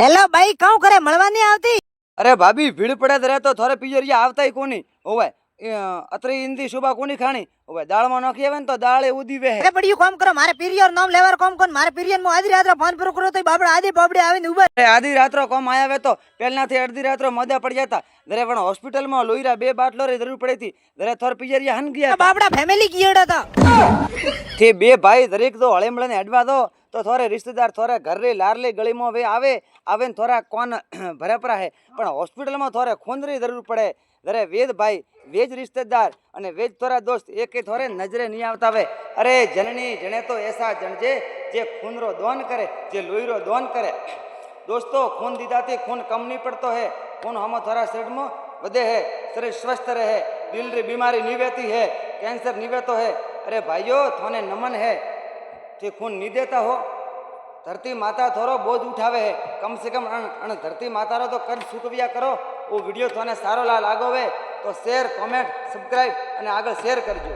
Hello ભાઈ કહું કરે મળવા નહીં આવતી? अरे भाभी भीड़ पड़े तो रहतो थोड़े पिजरिया आवता ही कोनी होवे अतरी हिंदी सुबह कोनी खानी होवे दाल में नाखी आवे ने तो दाल ए उदी वे અરે પડ્યું કામ કરો, મારે પીરિયડ નામ લેવાર કામ કોણ, મારે પીરિયડ માં આધી રાત્રે ફોન પૂરો કરો તો બાબડા આધી બાબડે આવીને ઉભા. अरे आधी रात्रो कोम आया वे तो पहला थी अर्धी रात्रो मजा पड़ जाता धरे पण हॉस्पिटल में लोईरा बे बाटलो रे जरूर पड़ी थी धरे थोर पिजरिया हन गया બાબડા ફેમિલી ગીયડા હતા. थे बे भाई दरेक दो हळे मळे ने हडवा दो तो थोड़े रिश्तेदार थोड़े घर रे लारले गली में वे आवे आवे ने थोड़ा कौन भरे परा है पण हॉस्पिटल में थोड़े खून री जरूर पड़े धरे वेद भाई वेज रिश्तेदार अने वेज थोड़ा दोस्त एक थोड़े नजरे नहीं आवता वे. अरे जननी जने तो ऐसा जनजे जे खून रो दोन करे जे लोही रो दोन करे. दोस्तों खून दीदाती खून कम नहीं पड़तो है, खून हम थोड़ा शरीर में वधे है, शरीर स्वस्थ रहे, दिल री बीमारी नहीं वेती है, कैंसर नहीं वेतो है. अरे भाइयों थोने नमन है ते खून नहीं देता हो. धरती माता थोड़ो बोझ उठावे है कम से कम अन धरती माता रो तो कर्ज चूकव्या करो. वो वीडियो थोने सारो लागो वे तो शेर कमेंट सब्सक्राइब अने आगळ शेर करजो.